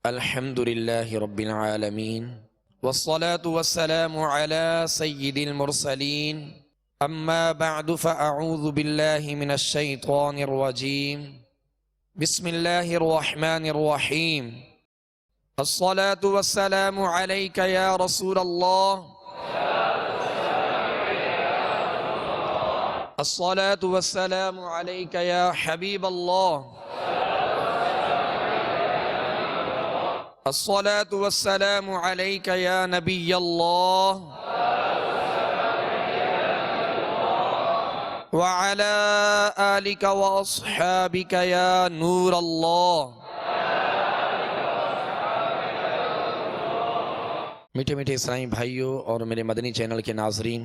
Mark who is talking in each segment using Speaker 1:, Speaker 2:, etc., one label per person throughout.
Speaker 1: الحمد لله رب العالمين والصلاة والسلام على سيد المرسلين أما بعد فأعوذ بالله من الشيطان الرجيم بسم الله الرحمن الرحيم الصلاة والسلام عليك يا رسول الله الصلاة والسلام عليك يا حبيب الله الصلاة والسلام عليك يا نبي الله وعلى آلك وأصحابك يا نور الله۔ میٹھے میٹھے اسلامی بھائیوں اور میرے مدنی چینل کے ناظرین،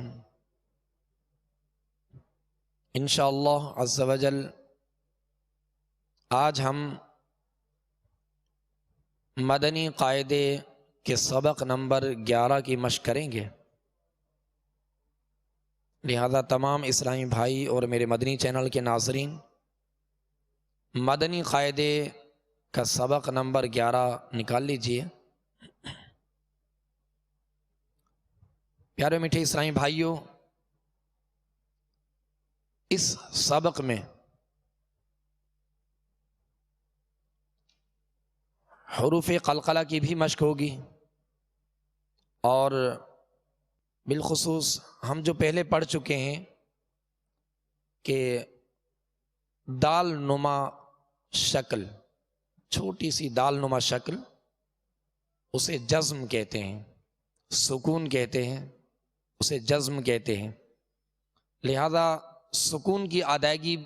Speaker 1: انشاءاللہ عز و جل آج ہم مدنی قاعدے کے سبق نمبر 11 کی مشق کریں گے، لہذا تمام اسلامی بھائی اور میرے مدنی چینل کے ناظرین مدنی قاعدے کا سبق نمبر 11 نکال لیجئے۔ پیارے میٹھے اسلامی بھائیوں، اس سبق میں حروف قلقلہ کی بھی مشق ہوگی، اور بالخصوص ہم جو پہلے پڑھ چکے ہیں کہ دال نما شکل، چھوٹی سی دال نما شکل، اسے جزم کہتے ہیں، سکون کہتے ہیں، اسے جزم کہتے ہیں۔ لہذا سکون کی ادائیگی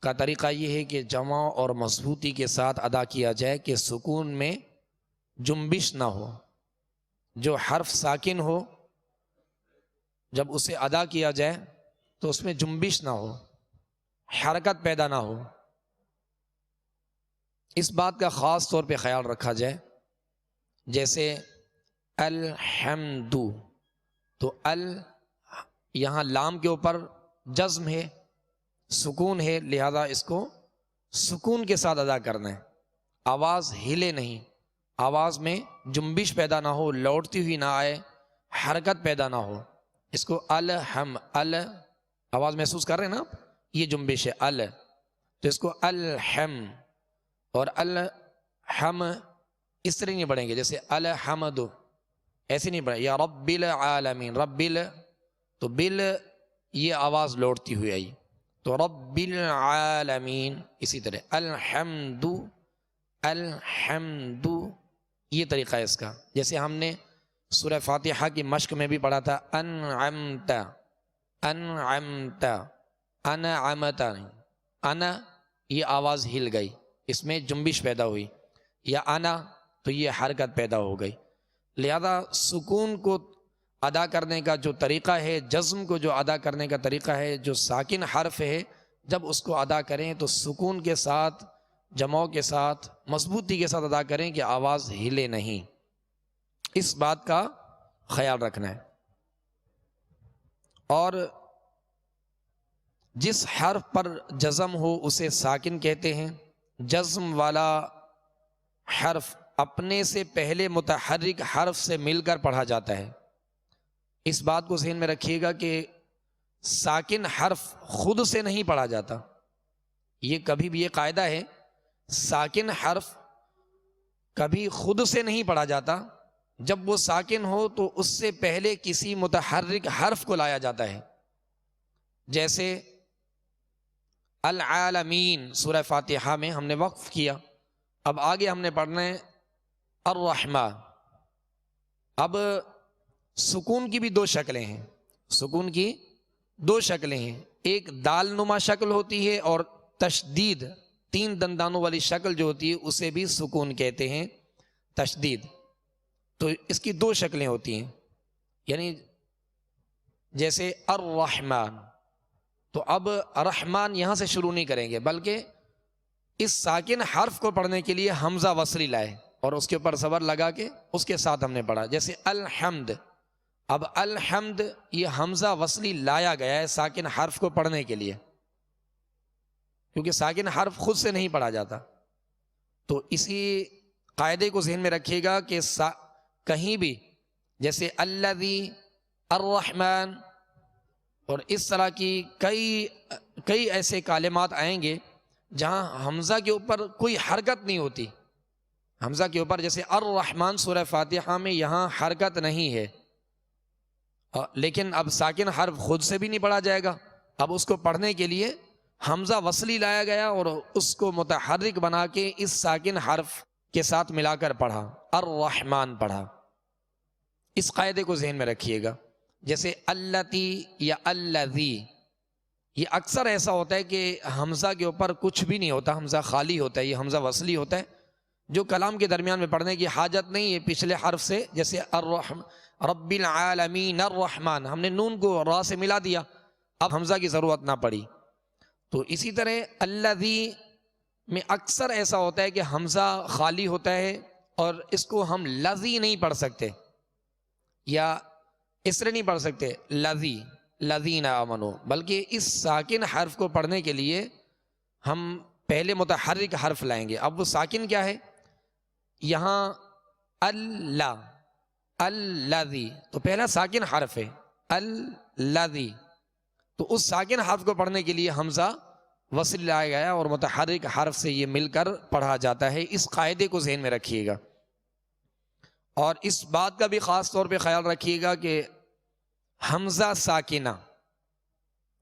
Speaker 1: کا طریقہ یہ ہے کہ جمع اور مضبوطی کے ساتھ ادا کیا جائے کہ سکون میں جنبش نہ ہو، جو حرف ساکن ہو جب اسے ادا کیا جائے تو اس میں جنبش نہ ہو، حرکت پیدا نہ ہو، اس بات کا خاص طور پہ خیال رکھا جائے۔ جیسے الحمد، تو یہاں لام کے اوپر جزم ہے، سکون ہے، لہذا اس کو سکون کے ساتھ ادا کرنا ہے، آواز ہلے نہیں، آواز میں جنبش پیدا نہ ہو، لوٹتی ہوئی نہ آئے، حرکت پیدا نہ ہو۔ اس کو آواز محسوس کر رہے ہیں نا آپ، یہ جنبش ہے تو اس کو الحم اور الحم اس طرح نہیں پڑھیں گے، جیسے الحمد ایسے نہیں پڑھیں، یا رب العالمین، تو یہ آواز لوٹتی ہوئی آئی، تو رب العالمین، اسی طرح الحمد، یہ طریقہ ہے اس کا۔ جیسے ہم نے سورہ فاتحہ کی مشق میں بھی پڑھا تھا انعمت، انا، یہ آواز ہل گئی، اس میں جنبش پیدا ہوئی، یا انا تو یہ حرکت پیدا ہو گئی۔ لہذا سکون کو ادا کرنے کا جو طریقہ ہے، جزم کو جو ادا کرنے کا طریقہ ہے، جو ساکن حرف ہے، جب اس کو ادا کریں تو سکون کے ساتھ، جمع کے ساتھ، مضبوطی کے ساتھ ادا کریں کہ آواز ہلے نہیں، اس بات کا خیال رکھنا ہے۔ اور جس حرف پر جزم ہو اسے ساکن کہتے ہیں۔ جزم والا حرف اپنے سے پہلے متحرک حرف سے مل کر پڑھا جاتا ہے۔ اس بات کو ذہن میں رکھیے گا کہ ساکن حرف خود سے نہیں پڑھا جاتا، یہ کبھی بھی یہ قاعدہ ہے، ساکن حرف کبھی خود سے نہیں پڑھا جاتا، جب وہ ساکن ہو تو اس سے پہلے کسی متحرک حرف کو لایا جاتا ہے۔ جیسے العالمین سورہ فاتحہ میں ہم نے وقف کیا، اب آگے ہم نے پڑھنا ہے الرحمن۔ اب سکون کی بھی دو شکلیں ہیں، سکون کی دو شکلیں ہیں، ایک دال نما شکل ہوتی ہے، اور تشدید، 3 دندانوں والی شکل جو ہوتی ہے اسے بھی سکون کہتے ہیں، تشدید۔ تو اس کی 2 شکلیں ہوتی ہیں، یعنی جیسے الرحمن، تو اب رحمان یہاں سے شروع نہیں کریں گے، بلکہ اس ساکن حرف کو پڑھنے کے لیے حمزہ وصلی لائے اور اس کے اوپر زبر لگا کے اس کے ساتھ ہم نے پڑھا۔ جیسے الحمد، اب الحمد یہ حمزہ وصلی لایا گیا ہے ساکن حرف کو پڑھنے کے لیے، کیونکہ ساکن حرف خود سے نہیں پڑھا جاتا، تو اسی قاعدے کو ذہن میں رکھیے گا کہ کہیں بھی جیسے الذی، الرحمن اور اس طرح کی کئی ایسے کلمات آئیں گے جہاں حمزہ کے اوپر کوئی حرکت نہیں ہوتی. حمزہ کے اوپر جیسے الرحمن سورہ فاتحہ میں یہاں حرکت نہیں ہے، لیکن اب ساکن حرف خود سے بھی نہیں پڑھا جائے گا. اب اس کو پڑھنے کے لیے حمزہ وصلی لایا گیا اور اس کو متحرک بنا کے اس ساکن حرف کے ساتھ ملا کر پڑھا، الرحمن پڑھا. اس قاعدے کو ذہن میں رکھیے گا. جیسے اللتی یا الذی، یہ اکثر ایسا ہوتا ہے کہ حمزہ کے اوپر کچھ بھی نہیں ہوتا، حمزہ خالی ہوتا ہے، یہ حمزہ وصلی ہوتا ہے جو کلام کے درمیان میں پڑھنے کی حاجت نہیں ہے پچھلے حرف سے. جیسے رب العالمین الرحمن، ہم نے نون کو را سے ملا دیا، اب حمزہ کی ضرورت نہ پڑی. تو اسی طرح الذی میں اکثر ایسا ہوتا ہے کہ حمزہ خالی ہوتا ہے اور اس کو ہم لذی نہیں پڑھ سکتے یا اس طرح نہیں پڑھ سکتے لذی، لذین آمنو، بلکہ اس ساکن حرف کو پڑھنے کے لیے ہم پہلے متحرک حرف لائیں گے. اب وہ ساکن کیا ہے؟ یہاں اللہ، الذی تو پہلا ساکن حرف ہے الذی، تو اس ساکن حرف کو پڑھنے کے لیے حمزہ وصل لایا گیا اور متحرک حرف سے یہ مل کر پڑھا جاتا ہے. اس قاعدے کو ذہن میں رکھیے گا اور اس بات کا بھی خاص طور پہ خیال رکھیے گا کہ حمزہ ساکنہ،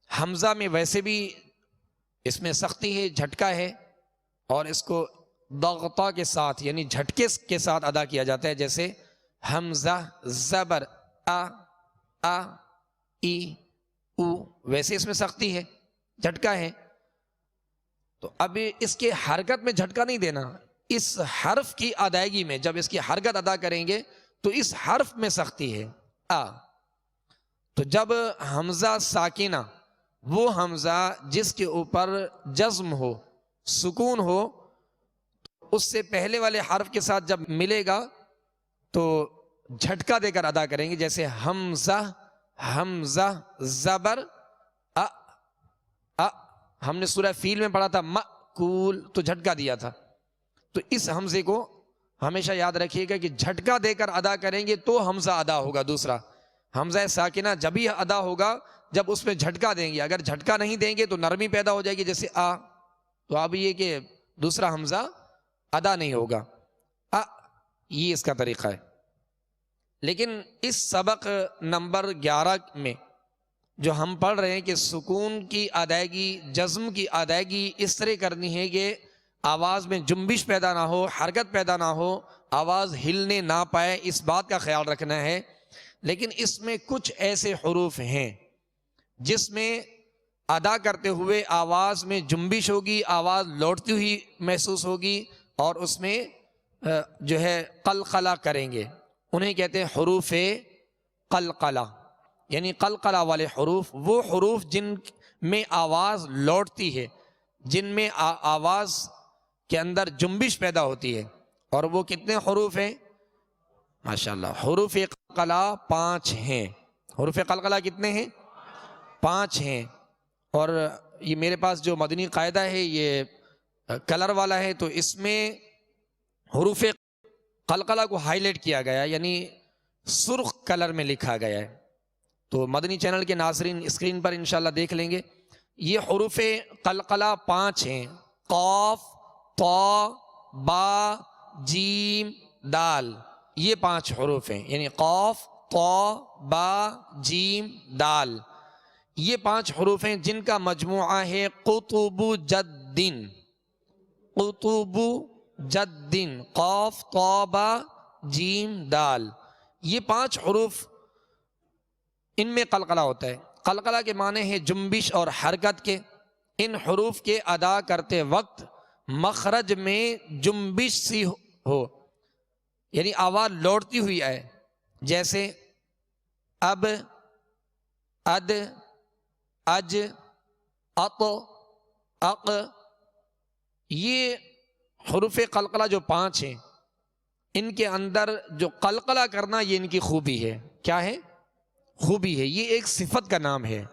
Speaker 1: حمزہ میں ویسے بھی اس میں سختی ہے، جھٹکا ہے، اور اس کو ضغطہ کے ساتھ یعنی جھٹکے کے ساتھ ادا کیا جاتا ہے. جیسے حمزہ زبر آ ای او، ویسے اس میں سختی ہے، جھٹکا ہے. تو اب اس کے حرکت میں جھٹکا نہیں دینا، اس حرف کی ادائیگی میں جب اس کی حرکت ادا کریں گے تو اس حرف میں سختی ہے آ. تو جب حمزہ ساکنہ، وہ حمزہ جس کے اوپر جزم ہو، سکون ہو، اس سے پہلے والے حرف کے ساتھ جب ملے گا تو جھٹکا دے کر ادا کریں گے. جیسے حمزہ، حمزہ زبر ا، ہم نے سورہ فیل میں پڑھا تھا مأکول، تو جھٹکا دیا تھا. تو اس حمزے کو ہمیشہ یاد رکھیے گا کہ جھٹکا دے کر ادا کریں گے تو حمزہ ادا ہوگا. دوسرا حمزہ ساکنہ جب ہی ادا ہوگا جب اس میں جھٹکا دیں گے. اگر جھٹکا نہیں دیں گے تو نرمی پیدا ہو جائے گی جیسے آ، تو اب یہ کہ دوسرا حمزہ ادا نہیں ہوگا. یہ اس کا طریقہ ہے. لیکن اس سبق نمبر 11 میں جو ہم پڑھ رہے ہیں کہ سکون کی ادائیگی، جزم کی ادائیگی اس طرح کرنی ہے کہ آواز میں جنبش پیدا نہ ہو، حرکت پیدا نہ ہو، آواز ہلنے نہ پائے، اس بات کا خیال رکھنا ہے. لیکن اس میں کچھ ایسے حروف ہیں جس میں ادا کرتے ہوئے آواز میں جنبش ہوگی، آواز لوٹتی ہوئی محسوس ہوگی اور اس میں جو ہے قلقلہ کریں گے. انہیں کہتے ہیں حروف قلقلہ، یعنی قلقلہ والے حروف، وہ حروف جن میں آواز لوٹتی ہے، جن میں آواز کے اندر جنبش پیدا ہوتی ہے. اور وہ کتنے حروف ہیں؟ ماشاءاللہ حروف قلقلہ 5 ہیں. حروف قلقلہ کتنے ہیں؟ 5 ہیں. اور یہ میرے پاس جو مدنی قاعدہ ہے یہ کلر والا ہے، تو اس میں حروف قلقلہ کو ہائی لائٹ کیا گیا، یعنی سرخ کلر میں لکھا گیا ہے. تو مدنی چینل کے ناظرین اسکرین پر انشاءاللہ دیکھ لیں گے. یہ حروف قلقلہ 5 ہیں: قاف، طا، با، جیم، دال. یہ 5 حروف ہیں، یعنی قاف، طا، با، جیم، دال. یہ 5 حروف ہیں جن کا مجموعہ ہے قطب جدن. قطب جدن، قاف، طا، با، جیم، دال. یہ 5 حروف، ان میں قلقلہ ہوتا ہے. قلقلہ کے معنی ہے جنبش اور حرکت کے. ان حروف کے ادا کرتے وقت مخرج میں جنبش سی ہو، یعنی آواز لوٹتی ہوئی آئے. جیسے اب، اد، اج، اط، اق. یہ حروف قلقلہ جو 5 ہیں، ان کے اندر جو قلقلہ کرنا یہ ان کی خوبی ہے. کیا ہے؟ خوبی ہے. یہ ایک صفت کا نام ہے.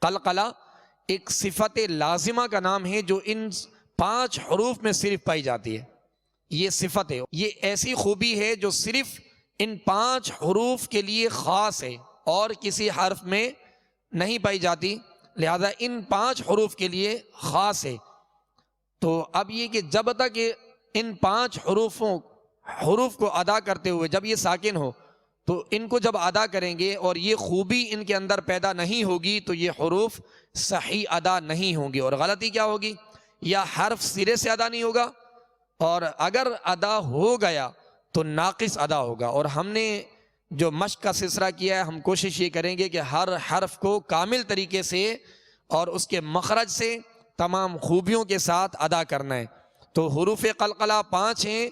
Speaker 1: قلقلہ ایک صفت لازمہ کا نام ہے جو ان 5 حروف میں صرف پائی جاتی ہے. یہ صفت ہے، یہ ایسی خوبی ہے جو صرف ان 5 حروف کے لیے خاص ہے اور کسی حرف میں نہیں پائی جاتی، لہذا ان 5 حروف کے لیے خاص ہے۔ تو اب یہ کہ جب تک ان 5 حروف کو ادا کرتے ہوئے جب یہ ساکن ہو تو ان کو جب ادا کریں گے اور یہ خوبی ان کے اندر پیدا نہیں ہوگی تو یہ حروف صحیح ادا نہیں ہوں گے۔ اور غلطی کیا ہوگی؟ یا حرف سرے سے ادا نہیں ہوگا، اور اگر ادا ہو گیا تو ناقص ادا ہوگا۔ اور ہم نے جو مشق کا سلسلہ کیا ہے، ہم کوشش یہ کریں گے کہ ہر حرف کو کامل طریقے سے اور اس کے مخرج سے تمام خوبیوں کے ساتھ ادا کرنا ہے۔ تو حروف قلقلہ 5 ہیں،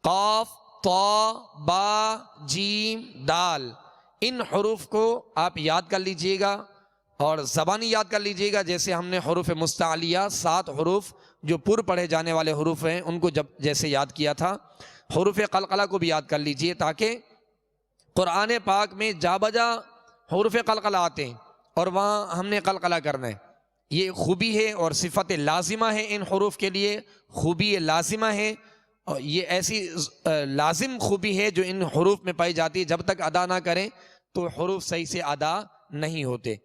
Speaker 1: قاف، طا، با، جیم، دال۔ ان حروف کو آپ یاد کر لیجئے گا اور زبانی یاد کر لیجئے گا، جیسے ہم نے حروف مستعلیہ 7 حروف جو پر پڑھے جانے والے حروف ہیں ان کو جیسے یاد کیا تھا، حروف قلقلہ کو بھی یاد کر لیجئے، تاکہ قرآن پاک میں جا بجا حروف قلقلہ آتے ہیں اور وہاں ہم نے قلقلہ کرنا ہے۔ یہ خوبی ہے اور صفت لازمہ ہے، ان حروف کے لیے خوبی لازمہ ہے، اور یہ ایسی لازم خوبی ہے جو ان حروف میں پائی جاتی ہے، جب تک ادا نہ کریں تو حروف صحیح سے ادا نہیں ہوتے۔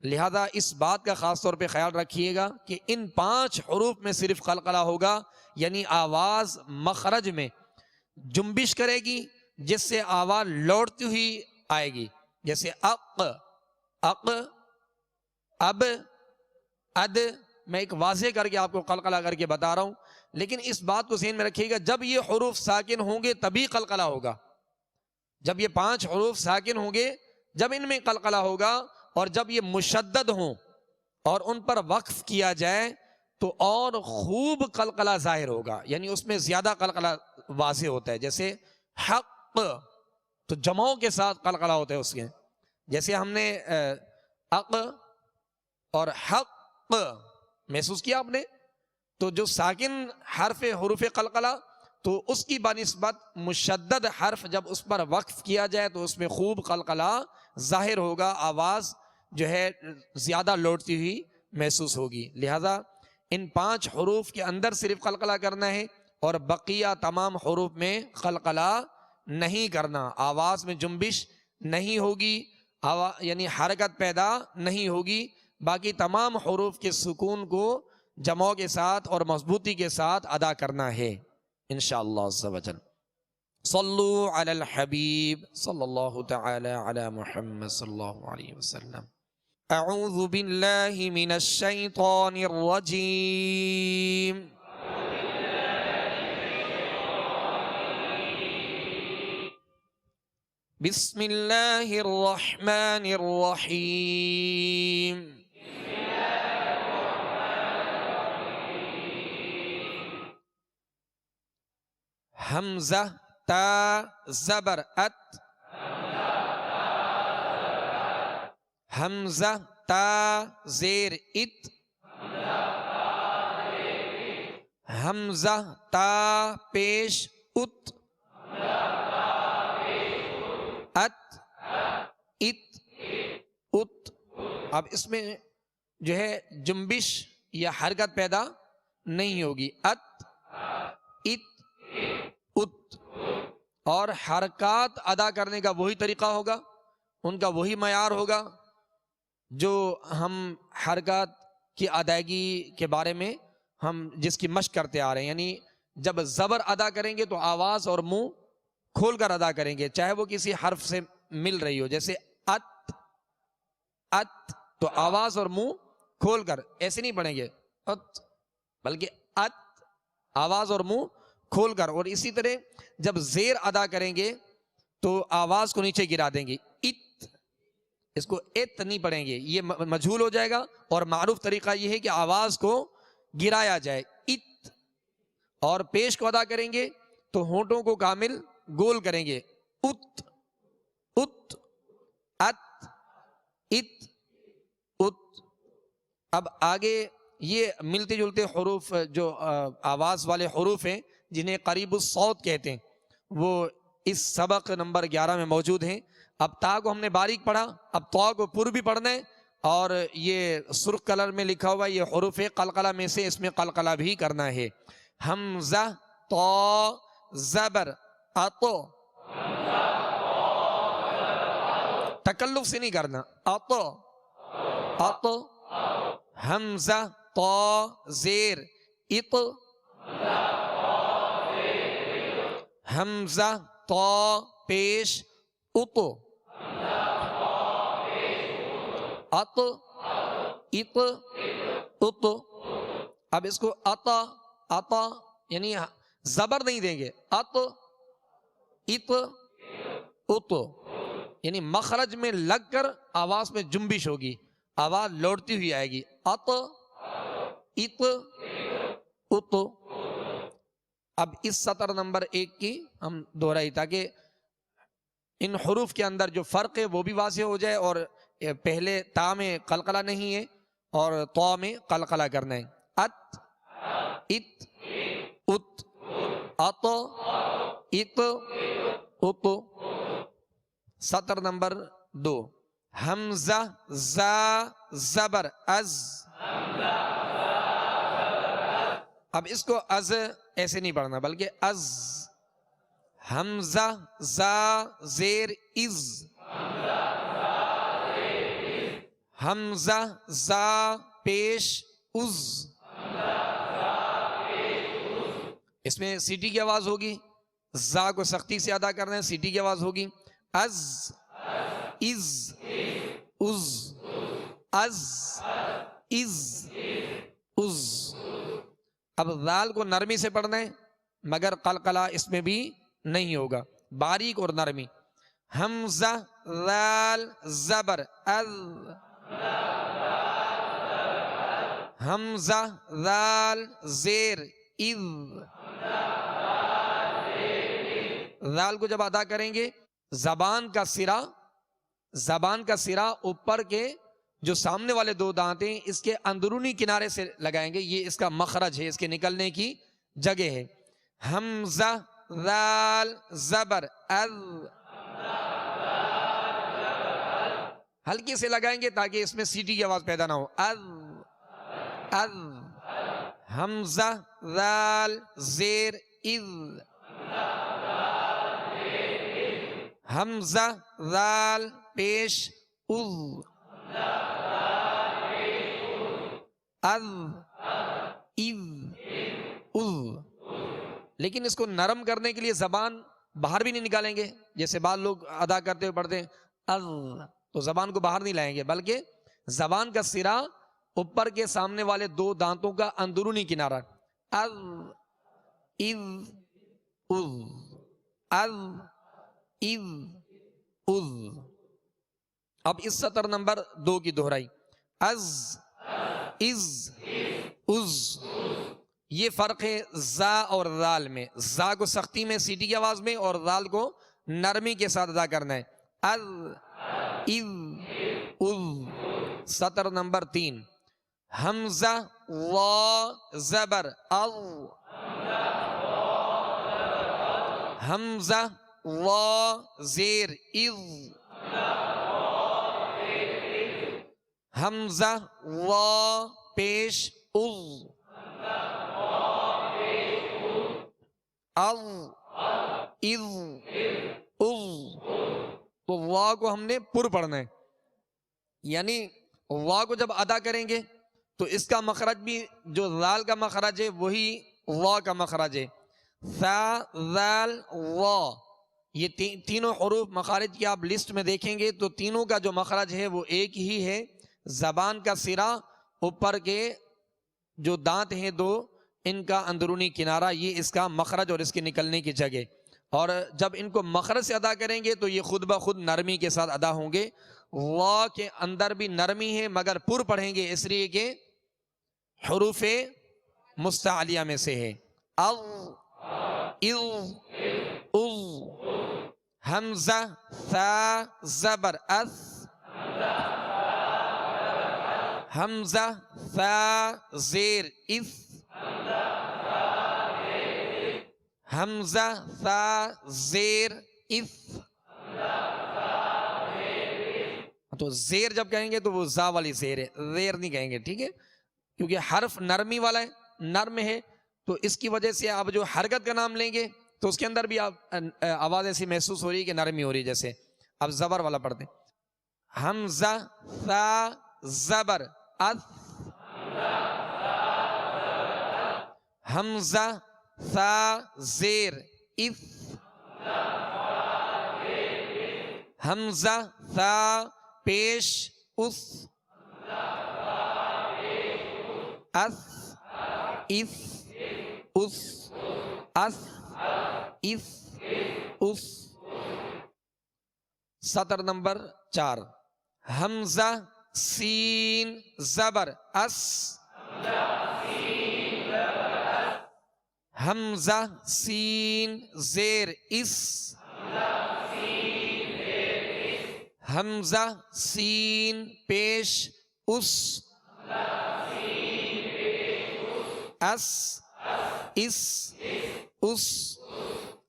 Speaker 1: لہذا اس بات کا خاص طور پہ خیال رکھیے گا کہ ان 5 حروف میں صرف قلقلہ ہوگا، یعنی آواز مخرج میں جنبش کرے گی جس سے آواز لوٹتی ہوئی آئے گی، جیسے اق، اق، اب، اد۔ میں ایک واضح کر کے آپ کو قلقلہ کر کے بتا رہا ہوں، لیکن اس بات کو ذہن میں رکھیے گا جب یہ حروف ساکن ہوں گے تبھی قلقلہ ہوگا۔ جب یہ 5 حروف ساکن ہوں گے جب ان میں قلقلہ ہوگا، اور جب یہ مشدد ہوں اور ان پر وقف کیا جائے تو اور خوب قلقلہ ظاہر ہوگا، یعنی اس میں زیادہ قلقلہ واضح ہوتا ہے۔ جیسے حق تو جمعوں کے ساتھ قلقلہ ہوتا ہے اس کے، جیسے ہم نے اق اور حق محسوس کیا آپ نے، تو جو ساکن حرف حروف قلقلہ تو اس کی بنسبت مشدد حرف جب اس پر وقف کیا جائے تو اس میں خوب قلقلہ ظاہر ہوگا، آواز جو ہے زیادہ لوٹتی ہوئی محسوس ہوگی۔ لہذا ان 5 حروف کے اندر صرف قلقلہ کرنا ہے اور بقیہ تمام حروف میں قلقلہ نہیں کرنا، آواز میں جنبش نہیں ہوگی، یعنی حرکت پیدا نہیں ہوگی۔ باقی تمام حروف کے سکون کو جمع کے ساتھ اور مضبوطی کے ساتھ ادا کرنا ہے انشاءاللہ عز و جل۔ صلو علی الحبیب صلی اللہ تعالی علی محمد صلی اللہ علیہ وسلم۔ اعوذ باللہ من الشیطان الرجیم۔ بسم اللہ الرحمن الرحیم۔ حمزہ تا زبر ات، حمزہ تا زیر ات، حمزہ تا پیش ات، ات، ات، ات۔ اب اس میں جو ہے جنبش یا حرکت پیدا نہیں ہوگی، ات، ات، ات۔ اور حرکات ادا کرنے کا وہی طریقہ ہوگا، ان کا وہی معیار ہوگا جو ہم حرکات کی ادائیگی کے بارے میں ہم جس کی مشق کرتے آ رہے ہیں، یعنی جب زبر ادا کریں گے تو آواز اور منہ کھول کر ادا کریں گے، چاہے وہ کسی حرف سے مل رہی ہو، جیسے ات، ات تو آواز اور منہ کھول کر، ایسے نہیں پڑھیں گے ات، بلکہ ات آواز اور منہ کھول کر۔ اور اسی طرح جب زیر ادا کریں گے تو آواز کو نیچے گرا دیں گے، ات، اس کو ات نہیں پڑھیں گے، یہ مجہول ہو جائے گا، اور معروف طریقہ یہ ہے کہ آواز کو گرایا جائے، ات۔ اور پیش کو ادا کریں گے تو ہونٹوں کو کامل گول کریں گے، ات، ات، ات، ات، ات۔ اب آگے یہ ملتے جلتے حروف جو آواز والے حروف ہیں جنہیں قریب الصوت کہتے ہیں وہ اس سبق نمبر 11 میں موجود ہیں۔ اب تا کو ہم نے باریک پڑھا، اب طا کو پر بھی پڑھنا ہے، اور یہ سرخ کلر میں لکھا ہوا یہ حروف قلقلہ میں سے اس میں قلقلہ بھی کرنا ہے۔ حمزہ، طا، زبر اتو، تکلف سے نہیں کرنا، اتو اتو، حمزہ تو زیر ات، حمزہ تو پیش اتو، ات ات ات۔ اب اس کو اتا اتا یعنی زبر نہیں دیں گے، ات ات ات، یعنی مخرج میں لگ کر آواز میں جنبش ہوگی، آواز لوٹتی ہوئی آئے گی، ات ات ات۔ اب اس سطر نمبر 1 کی ہم دہرائی تاکہ ان حروف کے اندر جو فرق ہے وہ بھی واضح ہو جائے، اور پہلے تا میں قلقلہ نہیں ہے اور طا میں قلقلہ کرنا ہے، ات ات ات، ات ات ات۔ سطر نمبر 2، حمزہ زا زبر از، اب اس کو از ایسے نہیں پڑھنا بلکہ از، حمزہ زا زیر از، حمزہ زا پیش از، اس میں سیٹی کی آواز ہوگی، زا کو سختی سے ادا کرنا ہے، سیٹی کی آواز ہوگی، از از از از از از۔ اب ذال کو نرمی سے پڑھنا ہے مگر قلقلہ اس میں بھی نہیں ہوگا، باریک اور نرمی، حمزہ ذال زبر از، حمزہ ذال زیر اذ، ذال کو جب ادا کریں گے زبان کا سرا اوپر کے جو سامنے والے 2 دانت ہیں اس کے اندرونی کنارے سے لگائیں گے، یہ اس کا مخرج ہے، اس کے نکلنے کی جگہ ہے، حمزہ ذال زبر از، ہلکی سے لگائیں گے تاکہ اس میں سیٹی کی آواز پیدا نہ ہو، از از، حمزہ ذال زیر اذ، حمزہ ذال پیش اذ، از اذ اذ۔ لیکن اس کو نرم کرنے کے لیے زبان باہر بھی نہیں نکالیں گے، جیسے بعض لوگ ادا کرتے ہوئے پڑھتے ہیں از، تو زبان کو باہر نہیں لائیں گے بلکہ زبان کا سرا اوپر کے سامنے والے 2 دانتوں کا اندرونی کنارہ، از اذ اذ، از اذ اذ۔ اب اس سطر نمبر 2 کی دہرائی، از از از، یہ فرق ہے زا اور ذال میں، زا کو سختی میں سیٹی کی آواز میں اور ذال کو نرمی کے ساتھ ادا کرنا ہے، از اذ اذ۔ سطر نمبر 3، حمزہ وا زبر او، حمزہ وا زیر اذ، حمزہ وا پیش اذ، از اذ اذ۔ تو وا کو ہم نے پر پڑھنا ہے، یعنی وا کو جب ادا کریں گے تو اس کا مخرج بھی جو ذال کا مخرج ہے وہی وا کا مخرج ہے، ثا ذال وا، یہ تینوں حروف مخارج کی آپ لسٹ میں دیکھیں گے تو تینوں کا جو مخرج ہے وہ ایک ہی ہے، زبان کا سرا اوپر کے جو دانت ہیں 2 ان کا اندرونی کنارہ، یہ اس کا مخرج اور اس کے نکلنے کی جگہ، اور جب ان کو مخرج سے ادا کریں گے تو یہ خود بخود نرمی کے ساتھ ادا ہوں گے، وا کے اندر بھی نرمی ہے مگر پر پڑھیں گے اس لیے کہ حروف مستعلیہ میں سے ہے، او اذ اذ، حمزہ ثا زبر اس، حمزہ ثا زیر اس، حمزہ ثا زیر اس۔ تو زیر جب کہیں گے تو وہ زا والی زیر ہے، زیر نہیں کہیں گے، ٹھیک ہے، کیونکہ حرف نرمی والا ہے، نرم ہے، تو اس کی وجہ سے آپ جو حرکت کا نام لیں گے تو اس کے اندر بھی آواز ایسی محسوس ہو رہی ہے کہ نرمی ہو رہی ہے. جیسے اب زبر والا پڑھتے ہیں. حمزہ ثا زبر اث. حمزہ ثا زیر اث. حمزہ ثا پیش اس. اث اف اس اث اف اس. سطر نمبر 4. حمزہ سین زبر اس. حمزہ سین زیر اس. حمزہ سین پیش اس. اس اس اس.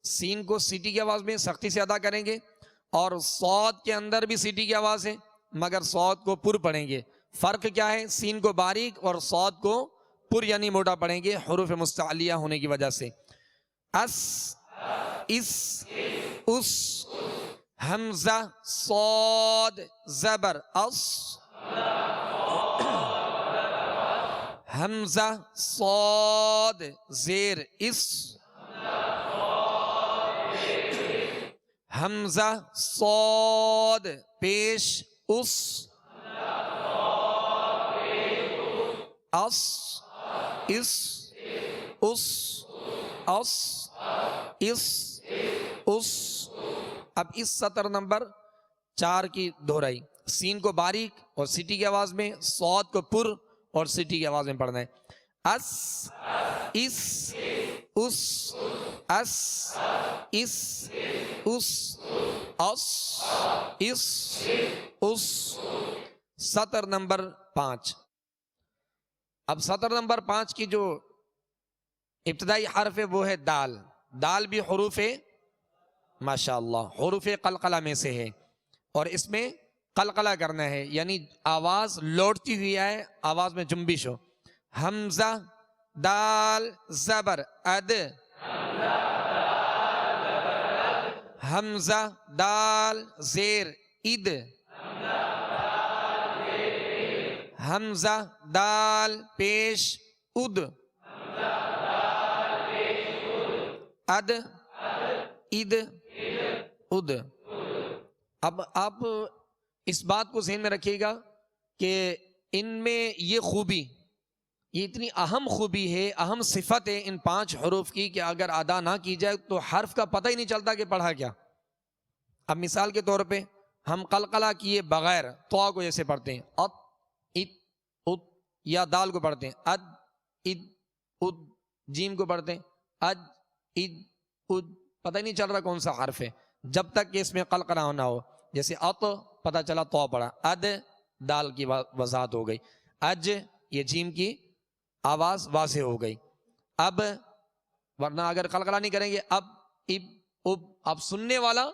Speaker 1: سین کو سیٹی کی آواز میں سختی سے ادا کریں گے اور صاد کے اندر بھی سیٹی کی آواز ہے مگر صاد کو پر پڑھیں گے. فرق کیا ہے؟ سین کو باریک اور صاد کو پر یعنی موٹا پڑھیں گے حروف مستعلیہ ہونے کی وجہ سے. اس اس اس. حمزہ صاد زبر اس. حمزہ صاد زیر اس. حمزہ صاد پیش اس. اس اس اس اس اس اس. اب اس سطر نمبر 4 کی دہرائی. سین کو باریک اور سیٹی کی آواز میں، صاد کو پر اور سیٹی کی آواز میں پڑھنا ہے. اس اس اس اس اس اس اس اس اس. سطر نمبر 5. اب سطر نمبر 5 کی جو ابتدائی حرف ہے وہ ہے دال. دال بھی حروف ماشاءاللہ حروف قلقلہ میں سے ہے اور اس میں قلقلہ کرنا ہے یعنی آواز لوٹتی ہوئی ہے، آواز میں جنبش ہو. حمزہ دال زبر اد. حمزہ دال زیر اد. حمزہ دال پیش اد. اد اد اد. اب آپ اس بات کو ذہن میں رکھیے گا کہ ان میں یہ خوبی، یہ اتنی اہم خوبی ہے، اہم صفت ہے ان 5 حروف کی کہ اگر ادا نہ کی جائے تو حرف کا پتہ ہی نہیں چلتا کہ پڑھا کیا. اب مثال کے طور پہ ہم قلقلہ کیے بغیر تو کو جیسے پڑھتے ہیں ات ات ات، یا دال کو پڑھتے ہیں اد اد اد. جیم کو پڑھتے ہیں اج اد اد. پتہ ہی نہیں چل رہا کون سا حرف ہے جب تک کہ اس میں قلقلہ نہ ہو. جیسے ات پتہ چلا تو پڑھا، اد دال کی وضاحت ہو گئی، اج یہ جیم کی آواز واضح ہو گئی. اب ورنہ اگر قلقلہ نہیں کریں گے اب اب اب، اب سننے والا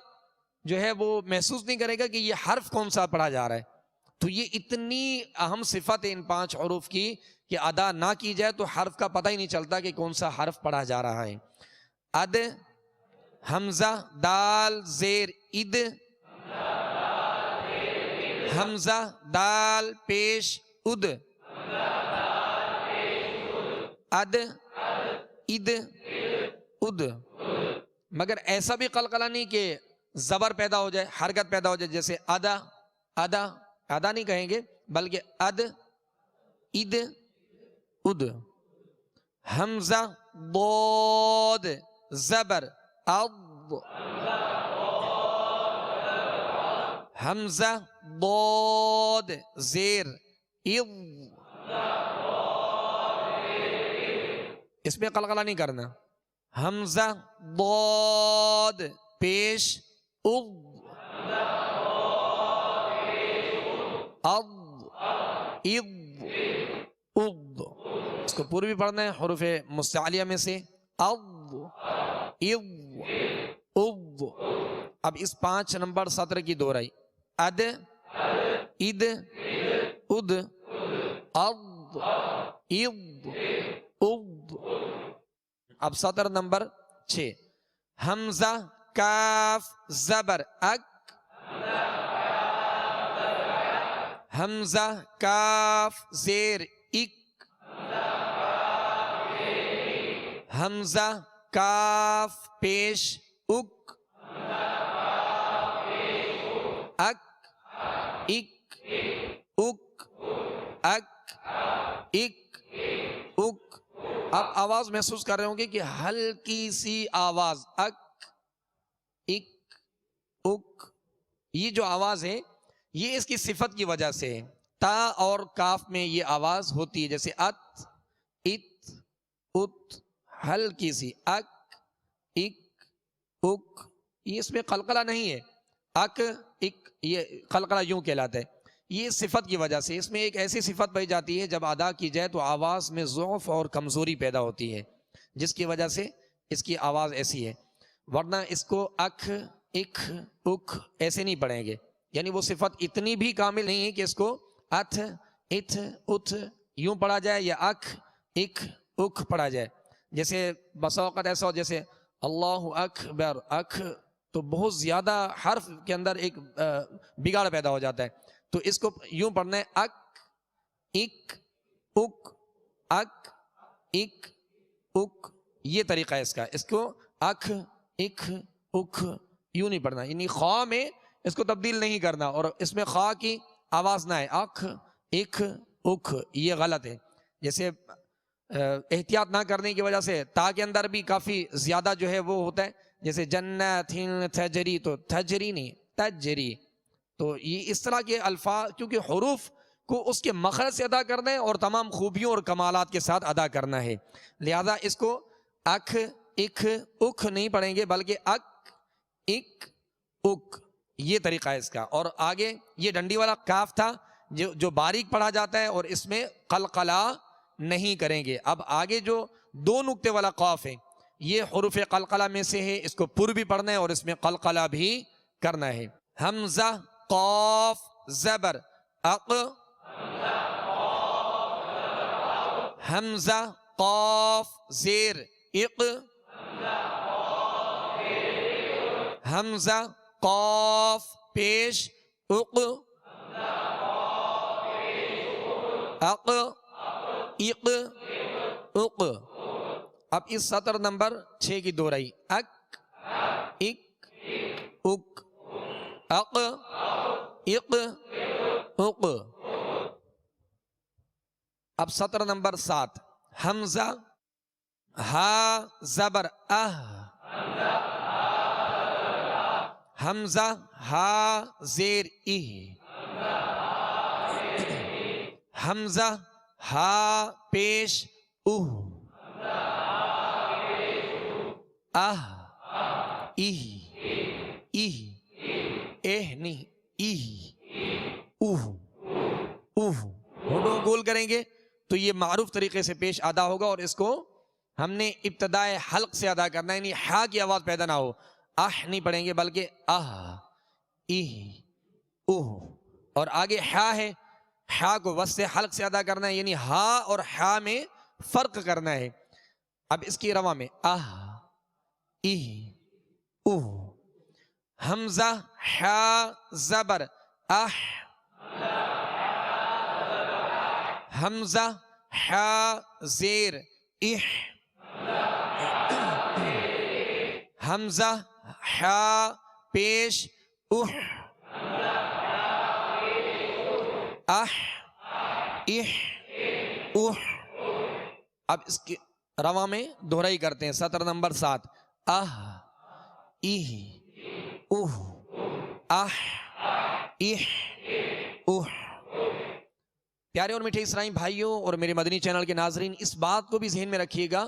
Speaker 1: جو ہے وہ محسوس نہیں کرے گا کہ یہ حرف کون سا پڑھا جا رہا ہے. تو یہ اتنی اہم صفت ہے ان 5 حروف کی کہ ادا نہ کی جائے تو حرف کا پتہ ہی نہیں چلتا کہ کون سا حرف پڑھا جا رہا ہے. اد حمزہ دال زیر اد. حمزہ دال پیش اد. اد اد اد. مگر ایسا بھی قلقلہ نہیں کہ زبر پیدا ہو جائے، حرکت پیدا ہو جائے. جیسے ادا ادا، ادا نہیں کہیں گے بلکہ اد اد اد. حمزہ ضاد زبر اض. حمزہ ضاد زیر اض. اس میں قلقلہ نہیں کرنا. حمزہ ضاد پیش اض. اض اض اض. اس کو پورا بھی پڑھنا ہے حروف مستعلیہ میں سے. اض اض اض. اب اس 5 نمبر سطر کی دہرائی. اد اد اد اض اض اض. اب سطر نمبر 6. حمزہ کاف زبر اک، حمزہ کاف زیر اک، حمزہ کاف پیش اک، اک اک اک اک اک اک۔ آپ آواز محسوس کر رہے ہوں گے کہ ہلکی سی آواز اک اک اک، یہ جو آواز ہے یہ اس کی صفت کی وجہ سے ہے۔ تا اور کاف میں یہ آواز ہوتی ہے، جیسے ات ات ات، ہلکی سی اک اک اک، یہ اس میں قلقلہ نہیں ہے، اک اک یہ قلقلہ یوں کہلاتا ہے۔ یہ صفت کی وجہ سے اس میں ایک ایسی صفت پائی جاتی ہے جب ادا کی جائے تو آواز میں ضعف اور کمزوری پیدا ہوتی ہے، جس کی وجہ سے اس کی آواز ایسی ہے، ورنہ اس کو اکھ اکھ اک ایسے نہیں پڑھیں گے، یعنی وہ صفت اتنی بھی کامل نہیں ہے کہ اس کو اتھ اتھ اتھ یوں پڑھا جائے یا اکھ اکھ اک پڑھا جائے۔ جیسے بسا اوقات ایسا ہو جیسے اللہ اکبر، اکھ تو بہت زیادہ حرف کے اندر ایک بگاڑ پیدا ہو جاتا ہے، تو اس کو یوں پڑھنا ہے اک اک اک اک اک اک، یہ طریقہ ہے اس کا، اس کو اکھ اکھ اک یوں نہیں پڑھنا، یعنی خواہ میں اس کو تبدیل نہیں کرنا اور اس میں خواہ کی آواز نہ ہے، اکھ اکھ اک، یہ غلط ہے۔ جیسے احتیاط نہ کرنے کی وجہ سے تا کے اندر بھی کافی زیادہ جو ہے وہ ہوتا ہے، جیسے جنت تجری، تو تجری نہیں تجری، تو یہ اس طرح کے الفاظ کیونکہ حروف کو اس کے مخرج سے ادا کرنا ہے اور تمام خوبیوں اور کمالات کے ساتھ ادا کرنا ہے، لہذا اس کو اکھ اکھ اکھ نہیں پڑھیں گے بلکہ اک اک اک، یہ طریقہ ہے اس کا۔ اور آگے یہ ڈنڈی والا کاف تھا جو باریک پڑھا جاتا ہے اور اس میں قلقلہ نہیں کریں گے۔ اب آگے جو دو نقطے والا قاف ہے یہ حروف قلقلہ میں سے ہے، اس کو پر بھی پڑھنا ہے اور اس میں قلقلہ بھی کرنا ہے۔ حمزہ قاف زبر اق، حمزہ قاف زیر اق، حمزہ قاف پیش اق، اق اق اق۔ اب اس سطر نمبر 6 کی دہرائی، اک اک اک، اق اق اق۔ اب سطر نمبر 7، حمزہ ہا زبر اہ، حمزہ ہا زیر ای، حمزہ ہا پیش اوہ، اہ ایہ ایہ، ایہ نہیں ایہ، اوہ اوہ، ہونٹوں گول کریں گے تو یہ معروف طریقے سے پیش ادا ہوگا، اور اس کو ہم نے ابتدائے حلق سے ادا کرنا ہے، یعنی ہا کی آواز پیدا نہ ہو، اہ نہیں پڑھیں گے بلکہ اہ ایہ اوہ، اور آگے ہا ہے، ہا کو وسط حلق سے ادا کرنا ہے، یعنی ہا اور ہا میں فرق کرنا ہے۔ اب اس کی رواں میں اہ ایہ اوہ، حمزہ ہا زبر اہ، حمزہ ہا زیر اح، حمزہ ہا پیش اح، اح اح اح۔ اب اس کی رواں میں دہرائی کرتے ہیں، سطر نمبر 7، اہ ایہ اوہ، اح اح اوہ۔ پیارے اور میٹھے اسلامی بھائیوں اور میرے مدنی چینل کے ناظرین، اس بات کو بھی ذہن میں رکھیے گا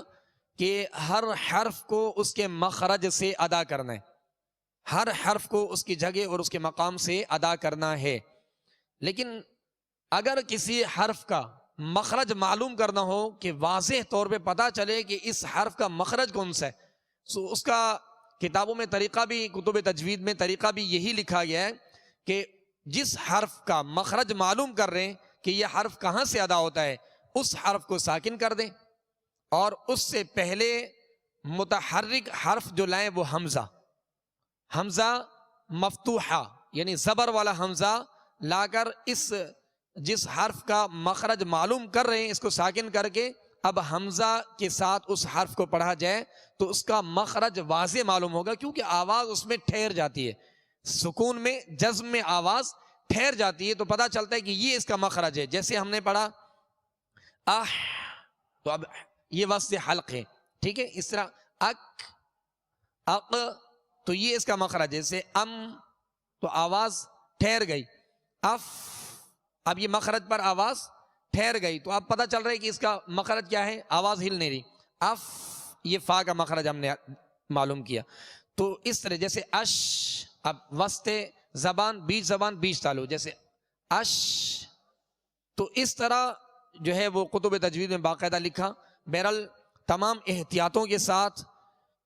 Speaker 1: کہ ہر حرف کو اس کے مخرج سے ادا کرنا ہے، ہر حرف کو اس کی جگہ اور اس کے مقام سے ادا کرنا ہے، لیکن اگر کسی حرف کا مخرج معلوم کرنا ہو کہ واضح طور پہ پتہ چلے کہ اس حرف کا مخرج کون سا ہے، سو اس کا کتابوں میں طریقہ بھی، کتب تجوید میں طریقہ بھی یہی لکھا گیا ہے کہ جس حرف کا مخرج معلوم کر رہے ہیں کہ یہ حرف کہاں سے ادا ہوتا ہے، اس حرف کو ساکن کر دیں اور اس سے پہلے متحرک حرف جو لائیں وہ حمزہ، حمزہ مفتوحہ یعنی زبر والا حمزہ لا کر اس جس حرف کا مخرج معلوم کر رہے ہیں اس کو ساکن کر کے اب حمزہ کے ساتھ اس حرف کو پڑھا جائے تو اس کا مخرج واضح معلوم ہوگا، کیونکہ آواز اس میں ٹھہر جاتی ہے، سکون میں جزم میں آواز ٹھہر جاتی ہے تو پتہ چلتا ہے کہ یہ اس کا مخرج ہے۔ جیسے ہم نے پڑھا اح تو اب یہ وسط حلق ہے، ٹھیک ہے، اس طرح اک اق تو یہ اس کا مخرج ہے، جیسے ام تو آواز ٹھہر گئی، اف اب یہ مخرج پر آواز ٹھہر گئی تو اب پتہ چل رہا ہے کہ اس کا مخرج کیا ہے، آواز ہل نہیں رہی، اف یہ فا کا مخرج ہم نے معلوم کیا۔ تو اس طرح جیسے اش اب وسط زبان بیچ تالو، جیسے اش تو اس طرح جو ہے وہ کتب تجوید میں باقاعدہ لکھا۔ بہرحال تمام احتیاطوں کے ساتھ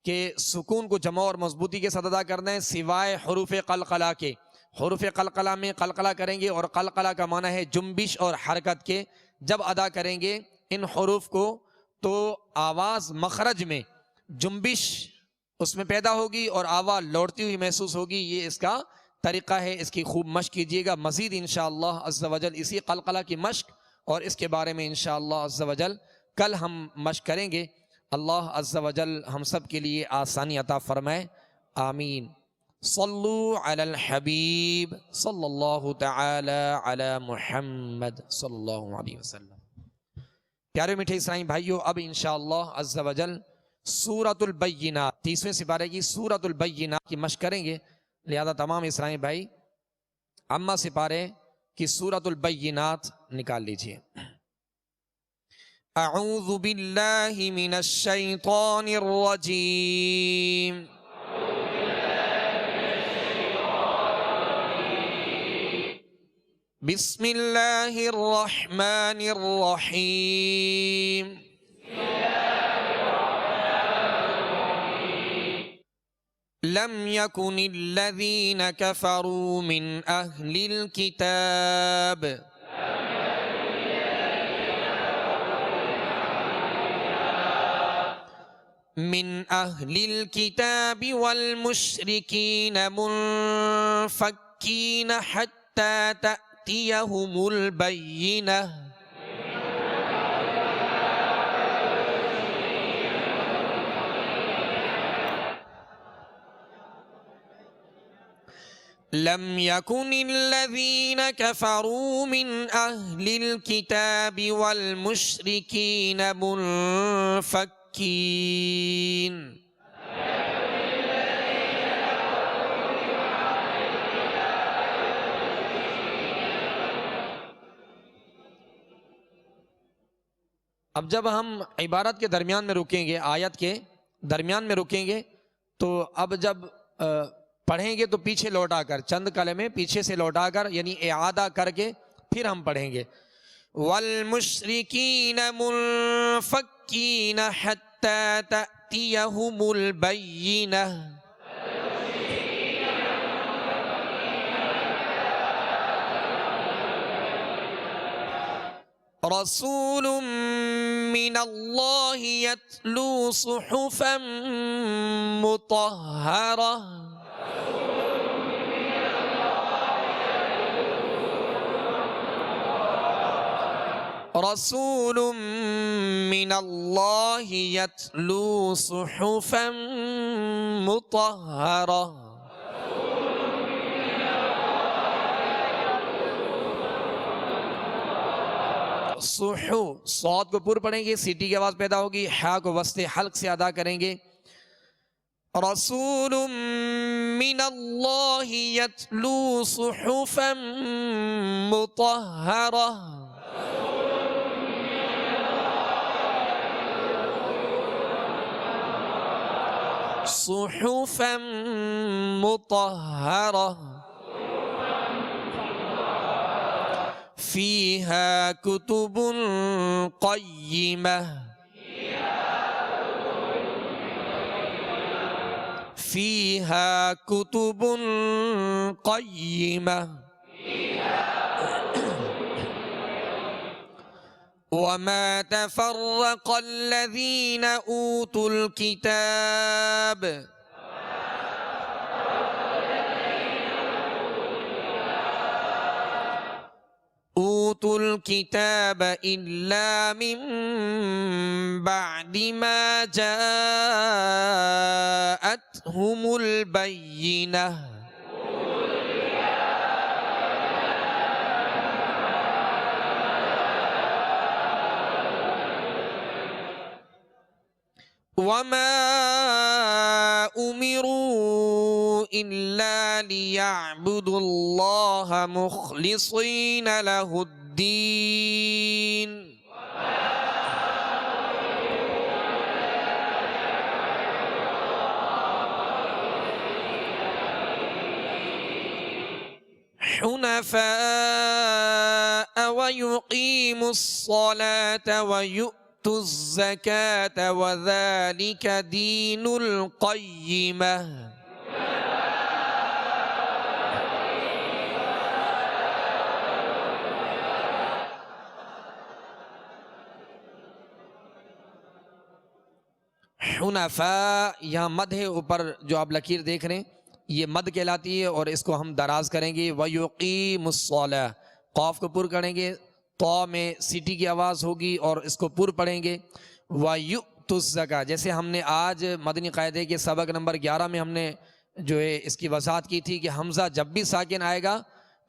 Speaker 1: کہ سکون کو جمع اور مضبوطی کے ساتھ ادا کرنا ہے، سوائے حروف قلقلہ کے۔ حروف قلقلہ میں قلقلہ کریں گے اور قلقلہ کا معنی ہے جنبش اور حرکت کے، جب ادا کریں گے ان حروف کو تو آواز مخرج میں جنبش اس میں پیدا ہوگی اور آواز لوٹتی ہوئی محسوس ہوگی۔ یہ اس کا طریقہ ہے، اس کی خوب مشق کیجیے گا۔ مزید انشاءاللہ عز و جل اسی قلقلہ کی مشق اور اس کے بارے میں انشاءاللہ عز و جل کل ہم مشق کریں گے۔ اللہ عز و جل ہم سب کے لیے آسانی عطا فرمائے، آمین۔ صلو علی الحبیب صلی اللہ تعالی علی محمد صلی اللہ علیہ وسلم۔ پیارے میٹھے اسلامی بھائیو، اب انشاءاللہ عز و جل سورۃ البینات 30ویں سپارے کی سورۃ البینات کی مشق کریں گے، لہذا تمام اسلامی بھائی اما سپارے کی سورۃ البینات نکال لیجئے۔ اعوذ باللہ من الشیطان الرجیم، بسم اللہ الرحمن الرحیم۔ لم يكن الذين كفروا من أهل الكتاب والمشركين منفكين حتى تأتيهم البينة لم يكن الذين كفروا من أهل الكتاب والمشركين منفكين اب جب ہم عبارت کے درمیان میں رکیں گے، آیت کے درمیان میں رکیں گے تو اب جب پڑھیں گے تو پیچھے لوٹا کر چند کلمے پیچھے سے لوٹا کر یعنی اعادہ کر کے پھر ہم پڑھیں گے۔ والمشرکین منفکین حتی تأتیہم البینہ، رسول من اللہ یتلو صحفا مطہرہ، رسول من اللہ یتلو صحفا مطہرہ۔ صحو صاد کو پر پڑھیں گے، سیٹی کی آواز پیدا ہوگی، ہا کو وسط حلق سے ادا کریں گے۔ رسول من اللہ یتلو صحفا مطہرہ، صحفا مطہرہ، فیہا کتب قیمہ، فیہا کتب قیمہ، وما تفرق الذين أوتوا الكتاب إلا من بعد ما جاءتهم البينة وما أمروا إلا ليعبدوا الله مخلصين له الدين حنفاء ويقيموا الصلاة ويؤتوا الزكاة وذلك دين القيمة حنفاء یہاں مد ہے اوپر جو آپ لکیر دیکھ رہے ہیں یہ مد کہلاتی ہے اور اس کو ہم دراز کریں گے وَيُقِيمُ الصَّلَاةَ قاف کو پر کریں گے تو میں سیٹی کی آواز ہوگی اور اس کو پر پڑھیں گے وَيُؤْتُ الزَّكَاةَ جیسے ہم نے آج مدنی قاعدے کے سبق نمبر 11 میں ہم نے جو ہے اس کی وضاحت کی تھی کہ حمزہ جب بھی ساکن آئے گا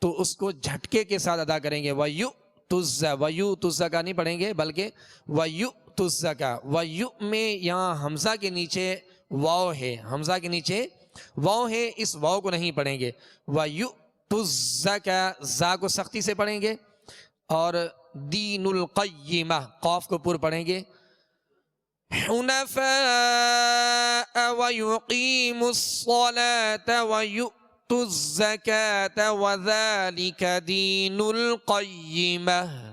Speaker 1: تو اس کو جھٹکے کے ساتھ ادا کریں گے وَيُؤْتُ الزَّكَاةَ نہیں پڑھیں گے بلکہ وَيُؤْتُ الزَّكَاةَ وَيُؤْ میں یہاں حمزہ کے نیچے واو ہے حمزہ کے نیچے واو ہے اس واو کو نہیں پڑھیں گے وَيُؤْتُ الزَّكَاةَ زا کو سختی سے پڑھیں گے اور دین القیمہ قاف کو پر پڑھیں گے حنفاء ويقيموا الصلاة ويؤتوا الزكاة وذلك دين القيمة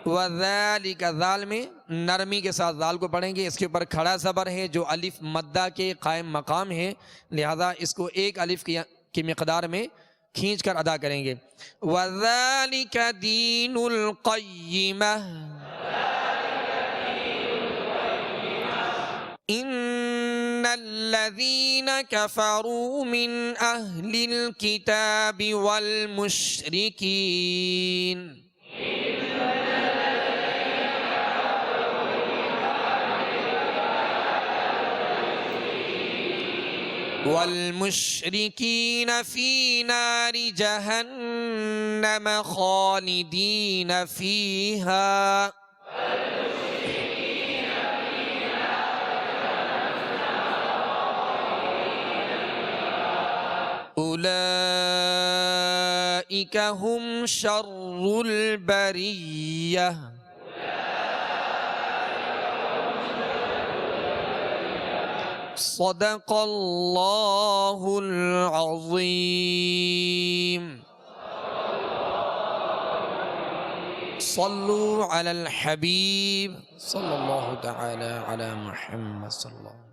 Speaker 1: وذالک ذال میں نرمی کے ساتھ ذال کو پڑھیں گے اس کے اوپر کھڑا زبر ہے جو الف مدہ کے قائم مقام ہے لہذا اس کو ایک الف کی مقدار میں کھینچ کر ادا کریں گے وذالک دین القیمہ ان الذین کفروا من اہل الکتاب والمشرکین والمشركين في نار جهنم خالدين فيها أولئك هم شر البرية صدق اللہ العظیم صلوا علی الحبیب صلی اللہ تعالی علی محمد صلی اللہ